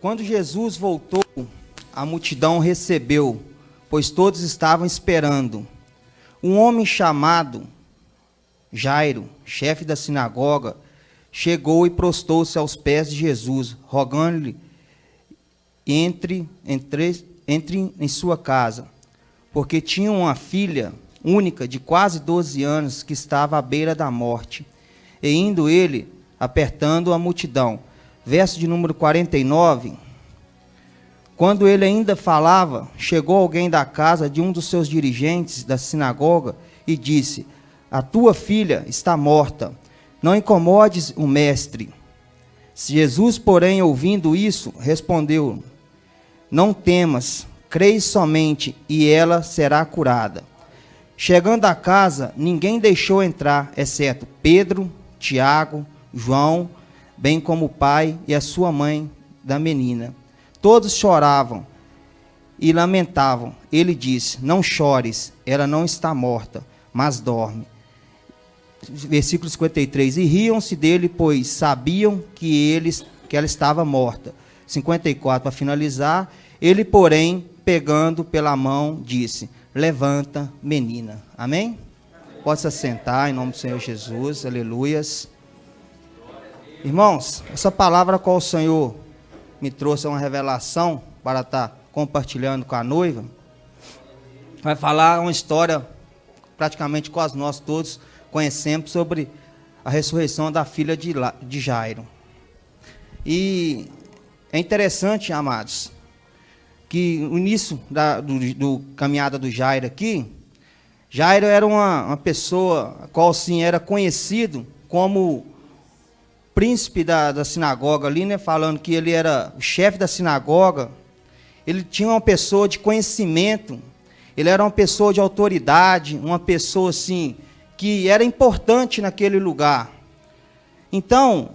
Quando Jesus voltou, a multidão recebeu, pois todos estavam esperando. Um homem chamado Jairo, chefe da sinagoga, chegou e prostou-se aos pés de Jesus, rogando-lhe entre em sua casa, porque tinha uma filha única de quase 12 anos que estava à beira da morte. E indo ele, apertando a multidão. Verso de número 49. Quando ele ainda falava, chegou alguém da casa de um dos seus dirigentes da sinagoga e disse: a tua filha está morta, não incomodes o mestre. Jesus, porém, ouvindo isso, respondeu: não temas, crês somente, e ela será curada. Chegando à casa, ninguém deixou entrar, exceto Pedro, Tiago, João, bem como o pai e a sua mãe da menina. Todos choravam e lamentavam. Ele disse: não chores, ela não está morta, mas dorme. Versículo 53. E riam-se dele, pois sabiam que ela estava morta. 54, para finalizar. Ele, porém, pegando pela mão, disse: levanta, menina. Amém? Pode se assentar, em nome do Senhor Jesus. Aleluias. Irmãos, essa palavra a qual o Senhor me trouxe uma revelação para estar compartilhando com a noiva, vai falar uma história praticamente quase nós todos conhecemos sobre a ressurreição da filha de Jairo. E é interessante, amados, que o início do caminhada do Jairo aqui, Jairo era uma pessoa a qual sim era conhecido como príncipe da sinagoga ali, né, falando que ele era o chefe da sinagoga. Ele tinha uma pessoa de conhecimento, ele era uma pessoa de autoridade, uma pessoa assim que era importante naquele lugar. Então,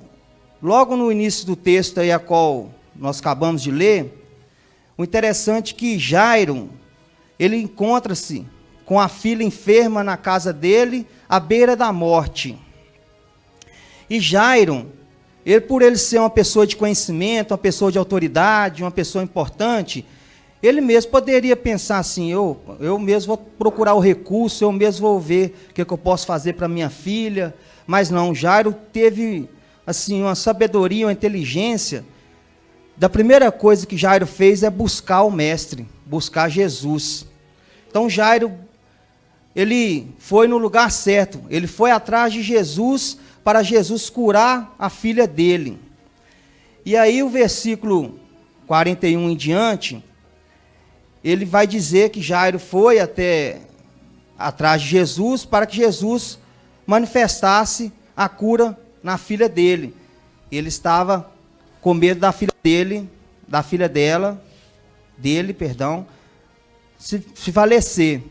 logo no início do texto aí a qual nós acabamos de ler, o interessante é que Jairo, ele encontra-se com a filha enferma na casa dele, à beira da morte. E Jairo, por ele ser uma pessoa de conhecimento, uma pessoa de autoridade, uma pessoa importante, ele mesmo poderia pensar assim: eu mesmo vou procurar o recurso, eu mesmo vou ver o que eu posso fazer para minha filha. Mas não, Jairo teve assim uma sabedoria, uma inteligência. Da primeira coisa que Jairo fez é buscar o mestre, buscar Jesus. Então Jairo, ele foi no lugar certo, ele foi atrás de Jesus para Jesus curar a filha dele. E aí o versículo 41 em diante, ele vai dizer que Jairo foi atrás de Jesus para que Jesus manifestasse a cura na filha dele. Ele estava com medo da filha dele, se falecer.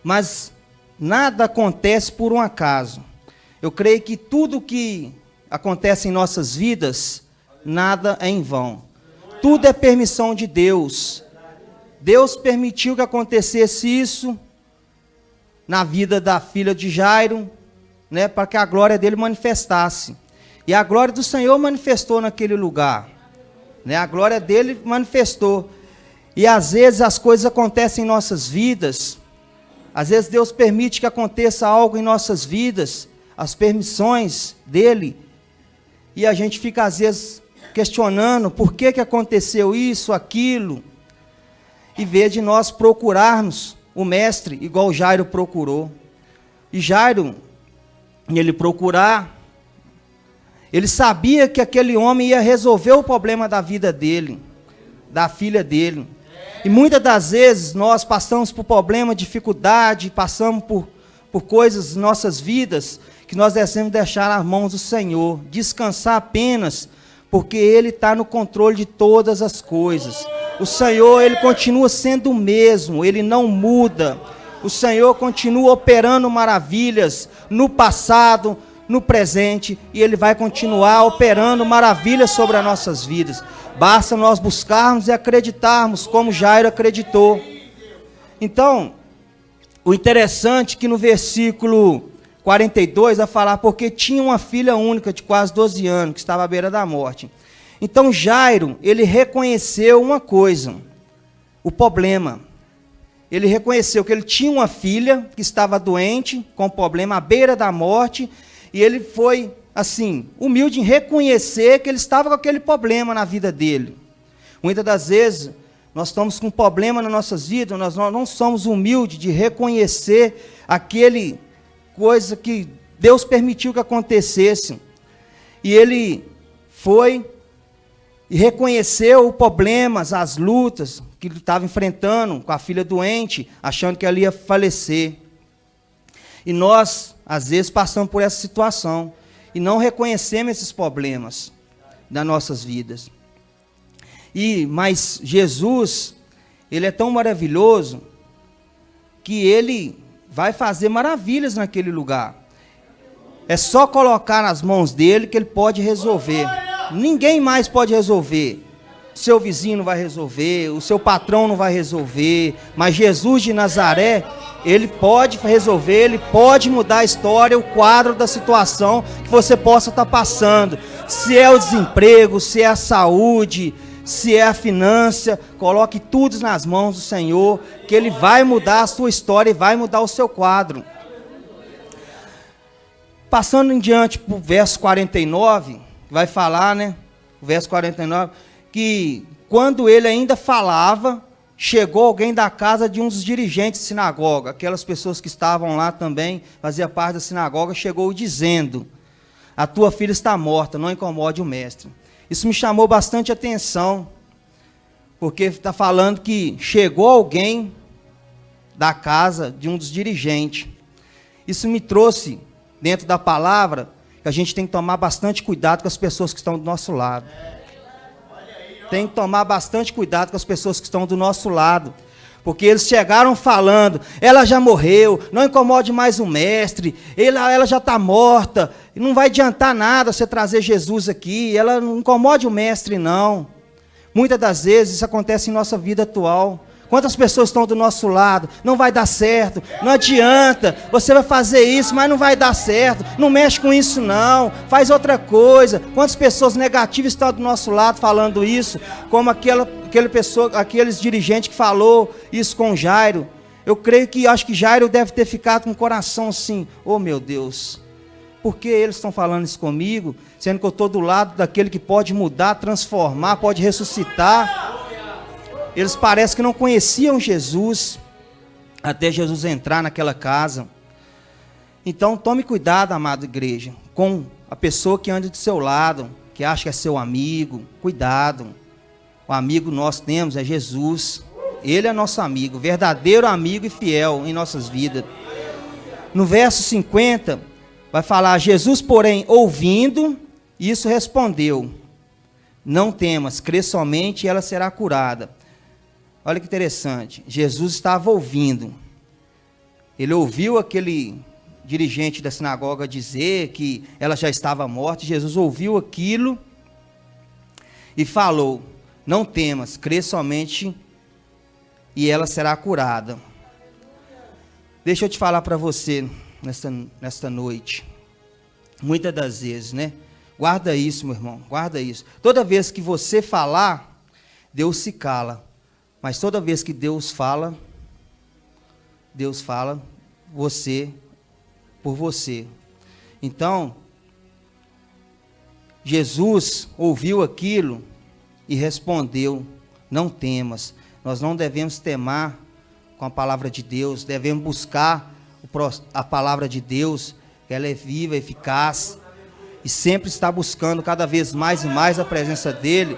Mas nada acontece por um acaso. Eu creio que tudo que acontece em nossas vidas, nada é em vão. Tudo é permissão de Deus. Deus permitiu que acontecesse isso na vida da filha de Jairo, né, para que a glória dele manifestasse. E a glória do Senhor manifestou naquele lugar. Né, a glória dele manifestou. E às vezes as coisas acontecem em nossas vidas. Às vezes Deus permite que aconteça algo em nossas vidas, as permissões dele, e a gente fica às vezes questionando por que aconteceu isso, aquilo, e vez de nós procurarmos o mestre, igual Jairo procurou. E Jairo, ele procurar, ele sabia que aquele homem ia resolver o problema da vida dele, da filha dele. E muitas das vezes nós passamos por problema, dificuldade, passamos por coisas em nossas vidas que nós devemos deixar nas mãos do Senhor, descansar apenas, porque Ele está no controle de todas as coisas. O Senhor, Ele continua sendo o mesmo, Ele não muda. O Senhor continua operando maravilhas no passado, no presente, e Ele vai continuar operando maravilhas sobre as nossas vidas. Basta nós buscarmos e acreditarmos como Jairo acreditou. Então, o interessante é que no versículo 42 vai falar: porque tinha uma filha única de quase 12 anos, que estava à beira da morte. Então Jairo, ele reconheceu uma coisa, o problema. Ele reconheceu que ele tinha uma filha que estava doente, com problema, à beira da morte, e ele foi, assim, humilde em reconhecer que ele estava com aquele problema na vida dele. Muitas das vezes, nós estamos com um problema nas nossas vidas, nós não somos humildes de reconhecer aquele coisa que Deus permitiu que acontecesse. E ele foi e reconheceu os problemas, as lutas que ele estava enfrentando com a filha doente, achando que ela ia falecer. E nós, às vezes, passamos por essa situação e não reconhecemos esses problemas das nossas vidas. Mas Jesus, ele é tão maravilhoso que ele vai fazer maravilhas naquele lugar. É só colocar nas mãos dele que ele pode resolver. Ninguém mais pode resolver. Seu vizinho não vai resolver, o seu patrão não vai resolver, mas Jesus de Nazaré, ele pode resolver, ele pode mudar a história, o quadro da situação que você possa estar passando. Se é o desemprego, se é a saúde, se é a finança, coloque tudo nas mãos do Senhor, que ele vai mudar a sua história e vai mudar o seu quadro. Passando em diante para o verso 49, vai falar, né? O verso 49, que quando ele ainda falava, chegou alguém da casa de um dos dirigentes da sinagoga, aquelas pessoas que estavam lá também, fazia parte da sinagoga, chegou dizendo: a tua filha está morta, não incomode o mestre. Isso me chamou bastante atenção, porque está falando que chegou alguém da casa de um dos dirigentes. Isso me trouxe, dentro da palavra, que a gente tem que tomar bastante cuidado com as pessoas que estão do nosso lado. Tem que tomar bastante cuidado com as pessoas que estão do nosso lado. Porque eles chegaram falando, ela já morreu, não incomode mais o mestre, ela já está morta, não vai adiantar nada você trazer Jesus aqui, ela não incomode o mestre não. Muitas das vezes isso acontece em nossa vida atual. Quantas pessoas estão do nosso lado? Não vai dar certo, não adianta, você vai fazer isso, mas não vai dar certo, não mexe com isso não, faz outra coisa. Quantas pessoas negativas estão do nosso lado falando isso, como aqueles dirigentes que falou isso com Jairo. Eu creio que, acho que Jairo deve ter ficado com o coração assim, oh meu Deus, por que eles estão falando isso comigo, sendo que eu estou do lado daquele que pode mudar, transformar, pode ressuscitar. Eles parecem que não conheciam Jesus, até Jesus entrar naquela casa. Então, tome cuidado, amada igreja, com a pessoa que anda do seu lado, que acha que é seu amigo. Cuidado. O amigo nós temos é Jesus. Ele é nosso amigo, verdadeiro amigo e fiel em nossas vidas. No verso 50, vai falar: Jesus, porém, ouvindo, isso respondeu: não temas, crê somente e ela será curada. Olha que interessante, Jesus estava ouvindo. Ele ouviu aquele dirigente da sinagoga dizer que ela já estava morta. Jesus ouviu aquilo e falou: não temas, crê somente e ela será curada. Deixa eu te falar para você nesta noite. Muitas das vezes, né? Guarda isso, meu irmão, guarda isso. Toda vez que você falar, Deus se cala. Mas toda vez que Deus fala por você. Então, Jesus ouviu aquilo e respondeu: não temas. Nós não devemos temar com a palavra de Deus, devemos buscar a palavra de Deus, que ela é viva, eficaz, e sempre está buscando cada vez mais e mais a presença dEle,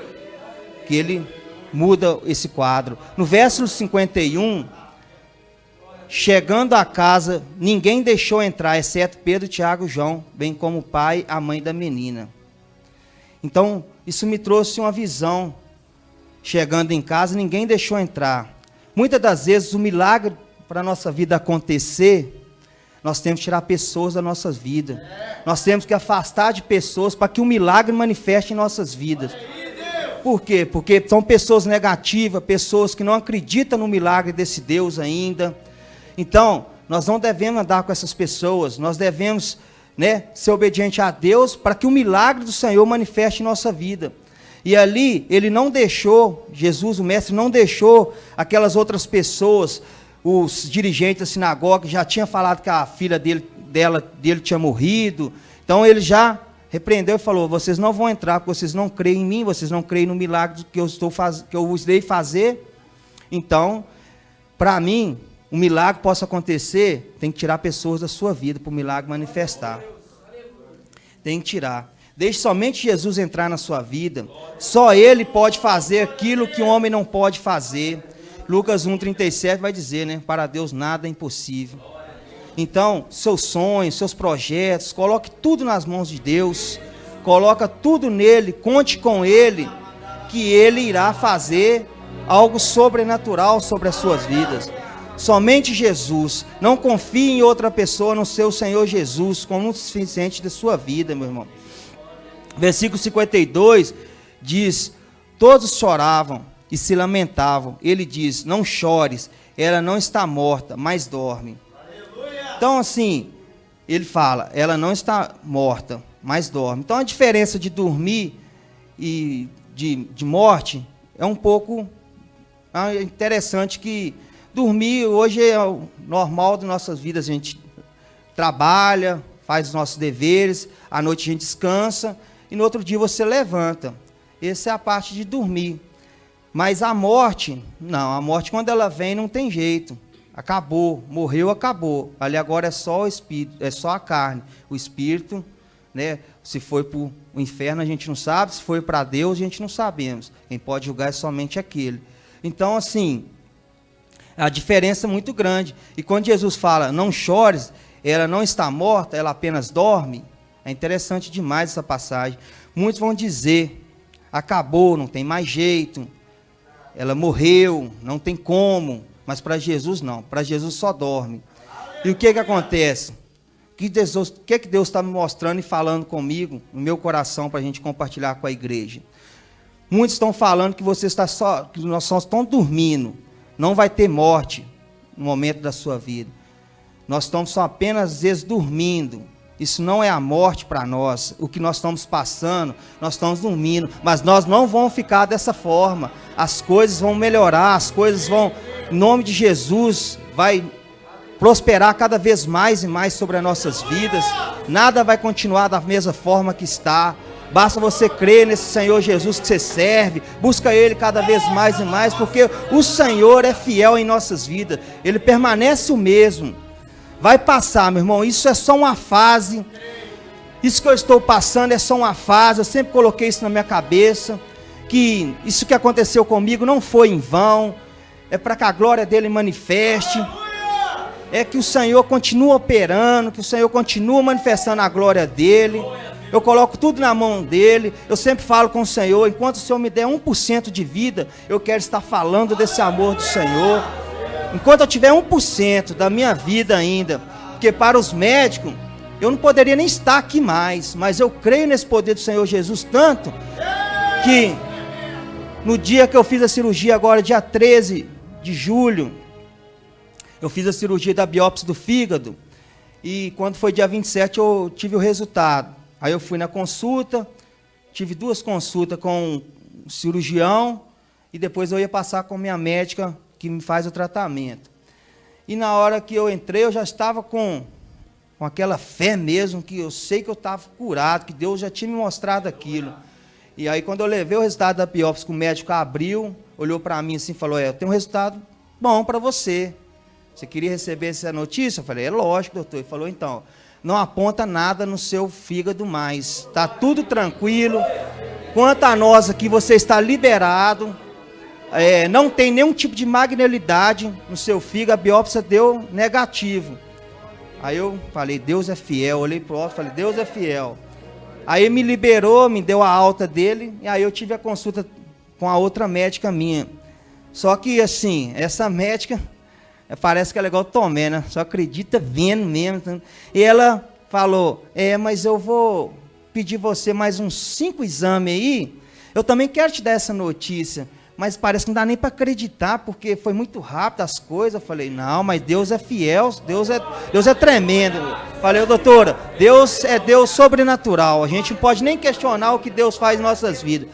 que Ele muda esse quadro. No verso 51, chegando à casa, ninguém deixou entrar, exceto Pedro, Tiago e João, bem como o pai e a mãe da menina. Então, isso me trouxe uma visão. Chegando em casa, ninguém deixou entrar. Muitas das vezes, o milagre para a nossa vida acontecer, nós temos que tirar pessoas da nossa vida. Nós temos que afastar de pessoas para que o milagre manifeste em nossas vidas. Por quê? Porque são pessoas negativas, pessoas que não acreditam no milagre desse Deus ainda. Então, nós não devemos andar com essas pessoas, nós devemos, ser obedientes a Deus para que o milagre do Senhor manifeste em nossa vida. E ali, ele não deixou, Jesus, o mestre, não deixou aquelas outras pessoas, os dirigentes da sinagoga, já tinha falado que a filha dele tinha morrido. Então, ele já repreendeu e falou: vocês não vão entrar, porque vocês não creem em mim, vocês não creem no milagre que eu vos dei fazer. Então, para mim, um milagre possa acontecer, tem que tirar pessoas da sua vida para o milagre manifestar. Tem que tirar. Deixe somente Jesus entrar na sua vida. Só Ele pode fazer aquilo que o homem não pode fazer. Lucas 1,37 vai dizer, né? Para Deus nada é impossível. Então, seus sonhos, seus projetos, coloque tudo nas mãos de Deus. Coloca tudo nele, conte com Ele, que Ele irá fazer algo sobrenatural sobre as suas vidas. Somente Jesus. Não confie em outra pessoa, no seu Senhor Jesus, como o suficiente da sua vida, meu irmão. Versículo 52 diz: todos choravam e se lamentavam. Ele diz: não chores, ela não está morta, mas dorme. Então, assim, ele fala: ela não está morta, mas dorme. Então, a diferença de dormir e de morte é um pouco interessante, que dormir hoje é o normal das nossas vidas. A gente trabalha, faz os nossos deveres, à noite a gente descansa, e no outro dia você levanta. Essa é a parte de dormir. Mas a morte, não, a morte quando ela vem não tem jeito. Acabou, morreu, acabou. Ali agora é só o espírito, é só a carne. O espírito, né, se foi para o inferno a gente não sabe, se foi para Deus a gente não sabemos. Quem pode julgar é somente aquele. Então, assim, a diferença é muito grande. E quando Jesus fala: não chores, ela não está morta, ela apenas dorme. É interessante demais essa passagem. Muitos vão dizer: acabou, não tem mais jeito, ela morreu, não tem como. Mas para Jesus não, para Jesus só dorme. E o que acontece? O que Deus está me mostrando e falando comigo, no meu coração, para a gente compartilhar com a igreja? Muitos estão falando que que nós só estamos dormindo, não vai ter morte no momento da sua vida. Nós estamos só apenas, às vezes, dormindo. Isso não é a morte para nós. O que nós estamos passando, nós estamos dormindo. Mas nós não vamos ficar dessa forma. As coisas vão melhorar, as coisas vão, em nome de Jesus, vai prosperar cada vez mais e mais sobre as nossas vidas. Nada vai continuar da mesma forma que está. Basta você crer nesse Senhor Jesus que você serve. Busca Ele cada vez mais e mais, porque o Senhor é fiel em nossas vidas. Ele permanece o mesmo. Vai passar, meu irmão, isso é só uma fase. Isso que eu estou passando é só uma fase. Eu sempre coloquei isso na minha cabeça, que isso que aconteceu comigo não foi em vão. É para que a glória dele manifeste. É que o Senhor continua operando, que o Senhor continua manifestando a glória dele. Eu coloco tudo na mão dele. Eu sempre falo com o Senhor: enquanto o Senhor me der 1% de vida, eu quero estar falando desse amor do Senhor. Enquanto eu tiver 1% da minha vida ainda, porque para os médicos, eu não poderia nem estar aqui mais, mas eu creio nesse poder do Senhor Jesus tanto, que no dia que eu fiz a cirurgia agora, dia 13 de julho, eu fiz a cirurgia da biópsia do fígado, e quando foi dia 27 eu tive o resultado. Aí eu fui na consulta, tive 2 consultas com o cirurgião, e depois eu ia passar com minha médica, que me faz o tratamento. E na hora que eu entrei, eu já estava com aquela fé mesmo, que eu sei que eu estava curado, que Deus já tinha me mostrado aquilo. E aí, quando eu levei o resultado da biópsia, que o médico abriu, olhou para mim assim e falou: eu tenho um resultado bom para você. Você queria receber essa notícia? Eu falei: é lógico, doutor. Ele falou: então, não aponta nada no seu fígado mais. Está tudo tranquilo. Quanto a nós aqui, você está liberado. Não tem nenhum tipo de magnilidade no seu fígado, a biópsia deu negativo. Aí eu falei: Deus é fiel. Olhei para o outro e falei: Deus é fiel. Aí me liberou, me deu a alta dele, e aí eu tive a consulta com a outra médica minha. Só que assim, essa médica, parece que ela é igual o Tomé, né? Só acredita vendo mesmo. E ela falou: mas eu vou pedir você mais uns 5 exames aí. Eu também quero te dar essa notícia, mas parece que não dá nem para acreditar, porque foi muito rápido as coisas. Eu falei: não, mas Deus é fiel, Deus é tremendo. Falei: doutora, Deus é Deus sobrenatural, a gente não pode nem questionar o que Deus faz em nossas vidas.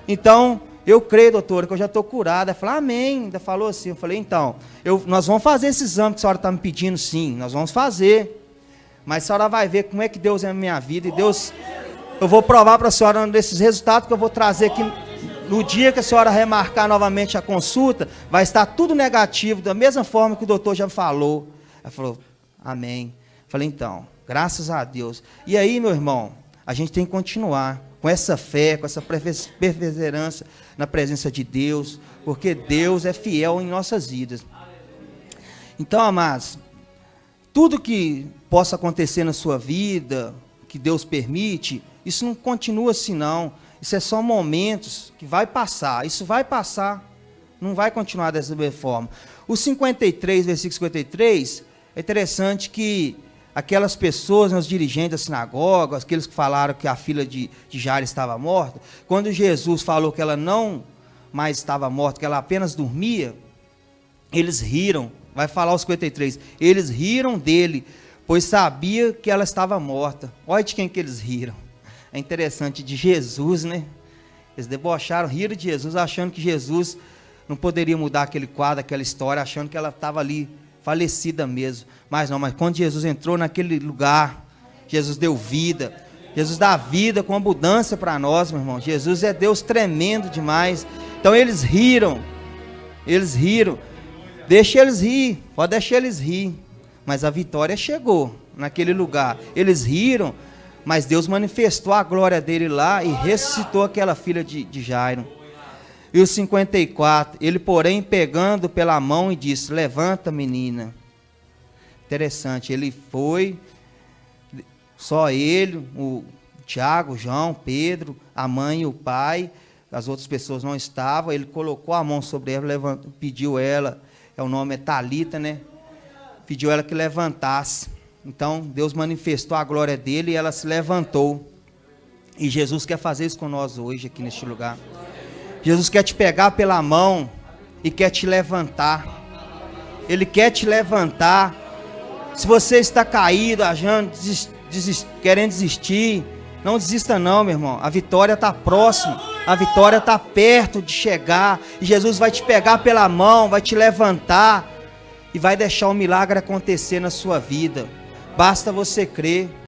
Então, eu creio, doutora, que eu já estou curada. Ela falou, amém. Ainda falou assim. Eu falei, então, nós vamos fazer esse exame que a senhora está me pedindo, sim. Nós vamos fazer. Mas a senhora vai ver como é que Deus é na minha vida. E Deus, eu vou provar para a senhora um desses resultados que eu vou trazer aqui. No dia que a senhora remarcar novamente a consulta, vai estar tudo negativo, da mesma forma que o doutor já falou. Ela falou, amém. Eu falei, então, graças a Deus. E aí, meu irmão, a gente tem que continuar com essa fé, com essa perseverança na presença de Deus, porque Deus é fiel em nossas vidas. Então, amados, tudo que possa acontecer na sua vida, que Deus permite, isso não continua assim não. Isso é só momentos que vai passar. Isso vai passar, não vai continuar dessa mesma forma. O 53, versículo 53, é interessante que aquelas pessoas, os dirigentes da sinagoga, aqueles que falaram que a filha de Jairo estava morta, quando Jesus falou que ela não mais estava morta, que ela apenas dormia, eles riram. Vai falar os 53. Eles riram dele, pois sabia que ela estava morta. Olha de quem que eles riram. É interessante, de Jesus, né? Eles debocharam, riram de Jesus, achando que Jesus não poderia mudar aquele quadro, aquela história, achando que ela estava ali, falecida mesmo. Mas não, mas quando Jesus entrou naquele lugar, Jesus deu vida. Jesus dá vida com abundância para nós, meu irmão. Jesus é Deus tremendo demais. Então eles riram. Eles riram. Deixa eles rir, pode deixar eles rir. Mas a vitória chegou naquele lugar. Eles riram, mas Deus manifestou a glória dele lá e ressuscitou aquela filha de Jairo. E o 54, ele porém pegando pela mão e disse, levanta menina. Interessante, ele foi, só ele, o Tiago, o João, Pedro, a mãe e o pai, as outras pessoas não estavam, ele colocou a mão sobre ela, levantou, pediu ela, o nome é Talita, né? Pediu ela que levantasse. Então, Deus manifestou a glória dele e ela se levantou. E Jesus quer fazer isso com nós hoje, aqui neste lugar. Jesus quer te pegar pela mão e quer te levantar. Ele quer te levantar. Se você está caído, achando, querendo desistir, não desista não, meu irmão. A vitória está próxima. A vitória está perto de chegar. E Jesus vai te pegar pela mão, vai te levantar e vai deixar o milagre acontecer na sua vida. Basta você crer.